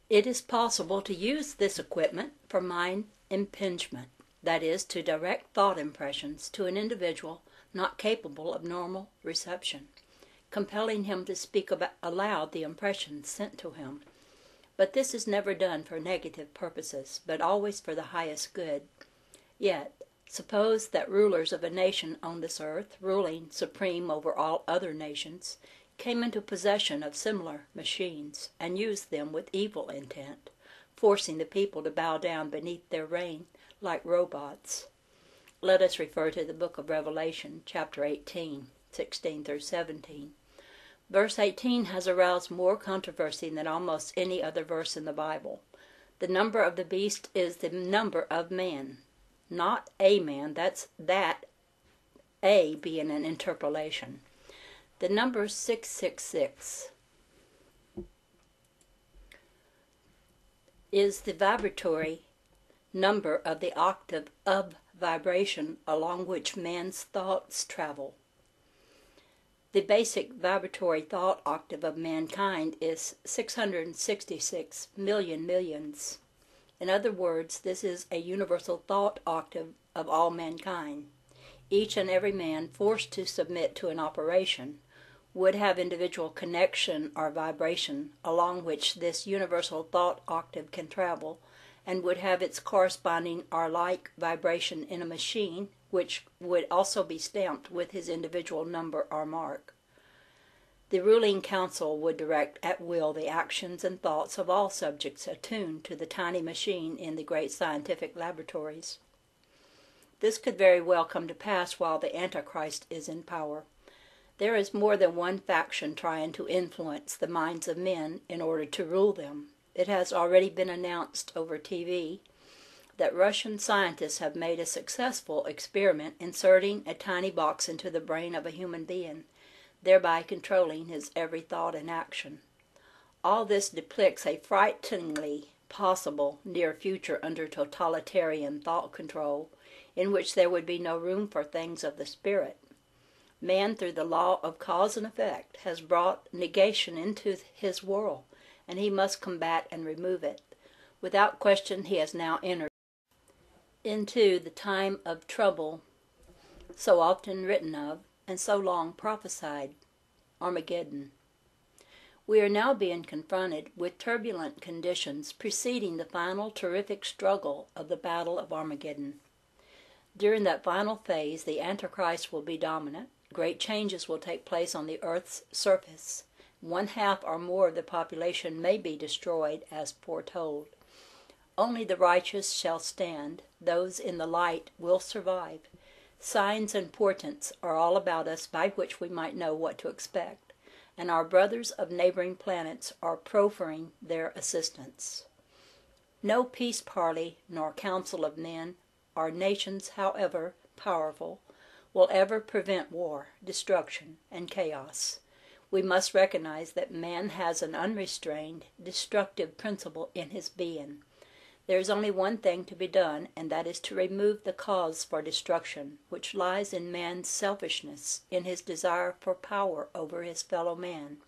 It is possible to use this equipment for mind impingement, that is, to direct thought impressions to an individual not capable of normal reception, compelling him to speak aloud the impressions sent to him. But this is never done for negative purposes, but always for the highest good. Yet, suppose that rulers of a nation on this earth, ruling supreme over all other nations, came into possession of similar machines, and used them with evil intent, forcing the people to bow down beneath their reign like robots. Let us refer to the book of Revelation, chapter 18, 16 through 17. Verse 18 has aroused more controversy than almost any other verse in the Bible. The number of the beast is the number of man, not a man, that a being an interpolation. The number 666 is the vibratory number of the octave of vibration along which man's thoughts travel. The basic vibratory thought octave of mankind is 666 million millions. In other words, this is a universal thought octave of all mankind. Each and every man forced to submit to an operation would have individual connection or vibration along which this universal thought octave can travel, and would have its corresponding or like vibration in a machine, which would also be stamped with his individual number or mark. The ruling council would direct at will the actions and thoughts of all subjects attuned to the tiny machine in the great scientific laboratories. This could very well come to pass while the Antichrist is in power. There is more than one faction trying to influence the minds of men in order to rule them. It has already been announced over TV that Russian scientists have made a successful experiment inserting a tiny box into the brain of a human being, thereby controlling his every thought and action. All this depicts a frighteningly possible near future under totalitarian thought control, in which there would be no room for things of the spirit. Man, through the law of cause and effect, has brought negation into his world, and he must combat and remove it. Without question, he has now entered into the time of trouble so often written of and so long prophesied, Armageddon. We are now being confronted with turbulent conditions preceding the final terrific struggle of the Battle of Armageddon. During that final phase, the Antichrist will be dominant. Great changes will take place on the earth's surface. 1/2 or more of the population may be destroyed, as foretold. Only the righteous shall stand. Those in the light will survive. Signs and portents are all about us by which we might know what to expect, and our brothers of neighboring planets are proffering their assistance. No peace parley nor council of men or nations, however powerful, will ever prevent war, destruction, and chaos. We must recognize that man has an unrestrained, destructive principle in his being. There is only one thing to be done, and that is to remove the cause for destruction, which lies in man's selfishness, in his desire for power over his fellow man,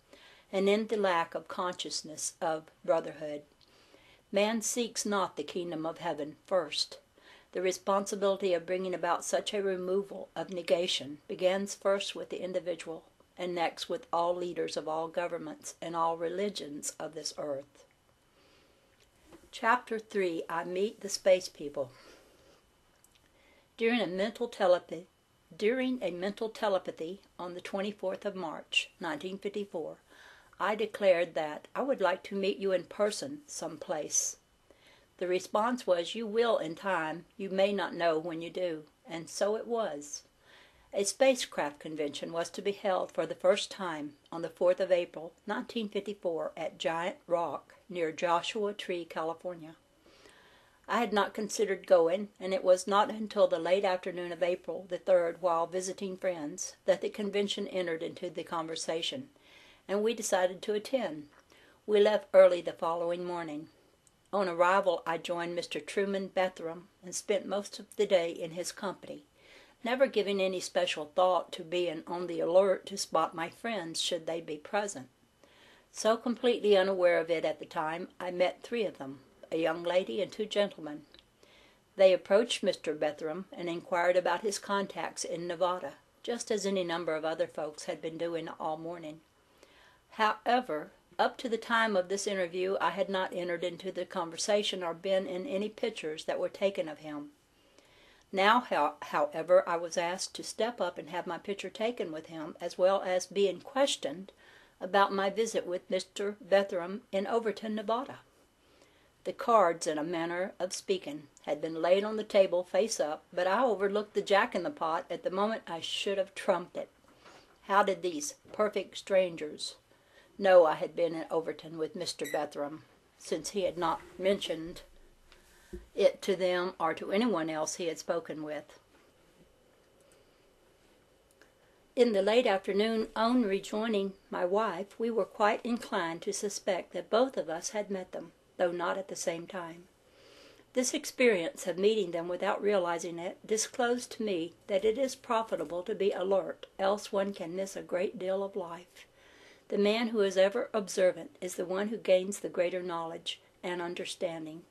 and in the lack of consciousness of brotherhood. Man seeks not the kingdom of heaven first. The responsibility of bringing about such a removal of negation begins first with the individual, and next with all leaders of all governments and all religions of this earth. Chapter 3, I Meet the Space People. During a mental telepathy on the 24th of March, 1954, I declared that I would like to meet you in person someplace. The response was, "You will in time, you may not know when you do," and so it was. A spacecraft convention was to be held for the first time on the 4th of April, 1954 at Giant Rock near Joshua Tree, California. I had not considered going, and it was not until the late afternoon of April the 3rd, while visiting friends, that the convention entered into the conversation, and we decided to attend. We left early the following morning. On arrival, I joined Mr. Truman Bethram and spent most of the day in his company, never giving any special thought to being on the alert to spot my friends should they be present. So completely unaware of it at the time, I met 3 of them, a young lady and 2 gentlemen. They approached Mr. Bethram and inquired about his contacts in Nevada, just as any number of other folks had been doing all morning. However, up to the time of this interview, I had not entered into the conversation or been in any pictures that were taken of him. Now, however, I was asked to step up and have my picture taken with him, as well as being questioned about my visit with Mr. Bethram in Overton, Nevada. The cards, in a manner of speaking, had been laid on the table face up, but I overlooked the jack-in-the-pot at the moment I should have trumped it. How did these perfect strangers know I had been in Overton with Mr. Bethram, since he had not mentioned it to them or to anyone else he had spoken with? In the late afternoon, on rejoining my wife, we were quite inclined to suspect that both of us had met them, though not at the same time. This experience of meeting them without realizing it disclosed to me that it is profitable to be alert, else one can miss a great deal of life. The man who is ever observant is the one who gains the greater knowledge and understanding.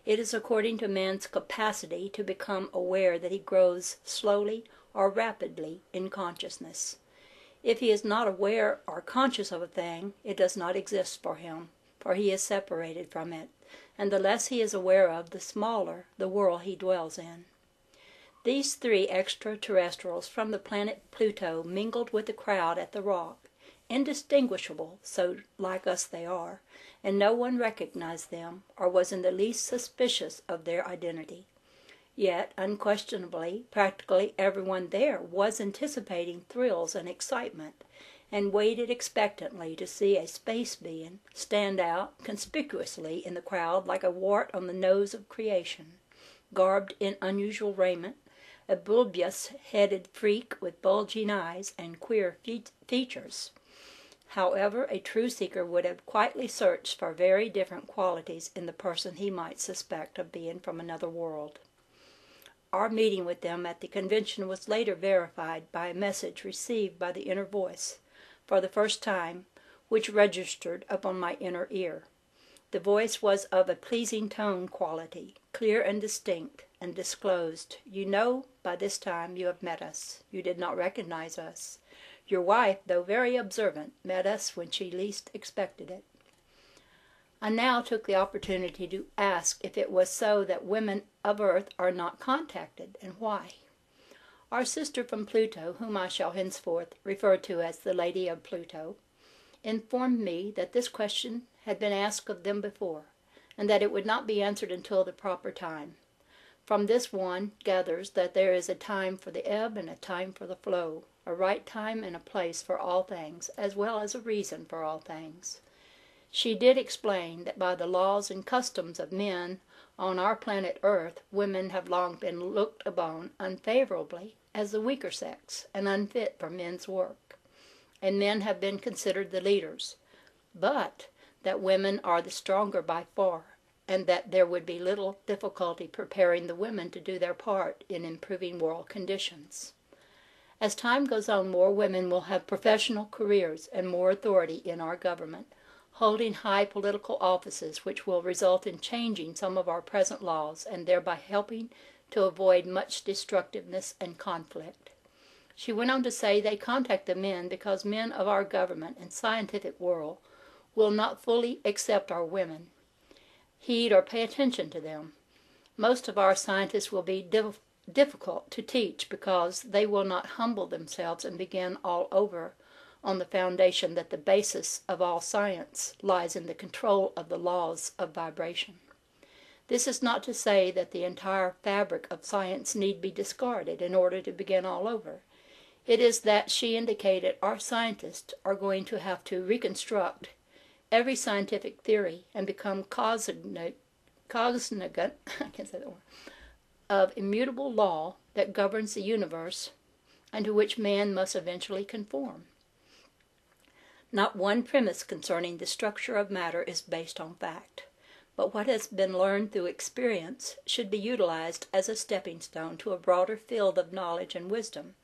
It is according to man's capacity to become aware that he grows slowly or rapidly in consciousness. If he is not aware or conscious of a thing, it does not exist for him, for he is separated from it, and the less he is aware of, the smaller the world he dwells in. These 3 extraterrestrials from the planet Pluto mingled with the crowd at the Rock, indistinguishable, so like us they are, and no one recognized them or was in the least suspicious of their identity. Yet, unquestionably, practically everyone there was anticipating thrills and excitement, and waited expectantly to see a space being stand out conspicuously in the crowd like a wart on the nose of creation, garbed in unusual raiment, a bulbous-headed freak with bulging eyes and queer features. However, a true seeker would have quietly searched for very different qualities in the person he might suspect of being from another world. Our meeting with them at the convention was later verified by a message received by the inner voice, for the first time, which registered upon my inner ear. The voice was of a pleasing tone quality, clear and distinct, and disclosed, "You know by this time you have met us. You did not recognize us. Your wife, though very observant, met us when she least expected it." I now took the opportunity to ask if it was so that women of Earth are not contacted, and why. Our sister from Pluto, whom I shall henceforth refer to as the Lady of Pluto, informed me that this question had been asked of them before, and that it would not be answered until the proper time. From this one gathers that there is a time for the ebb and a time for the flow, a right time and a place for all things, as well as a reason for all things. She did explain that by the laws and customs of men on our planet Earth, women have long been looked upon unfavorably as the weaker sex and unfit for men's work, and men have been considered the leaders, but that women are the stronger by far, and that there would be little difficulty preparing the women to do their part in improving world conditions. As time goes on, more women will have professional careers and more authority in our government, holding high political offices, which will result in changing some of our present laws and thereby helping to avoid much destructiveness and conflict. She went on to say they contact the men because men of our government and scientific world will not fully accept our women, heed or pay attention to them. Most of our scientists will be difficult to teach because they will not humble themselves and begin all over on the foundation that the basis of all science lies in the control of the laws of vibration. This is not to say that the entire fabric of science need be discarded in order to begin all over. It is that she indicated our scientists are going to have to reconstruct every scientific theory and become cognizant I can't say that word, of immutable law that governs the universe and to which man must eventually conform. Not one premise concerning the structure of matter is based on fact, but what has been learned through experience should be utilized as a stepping stone to a broader field of knowledge and wisdom,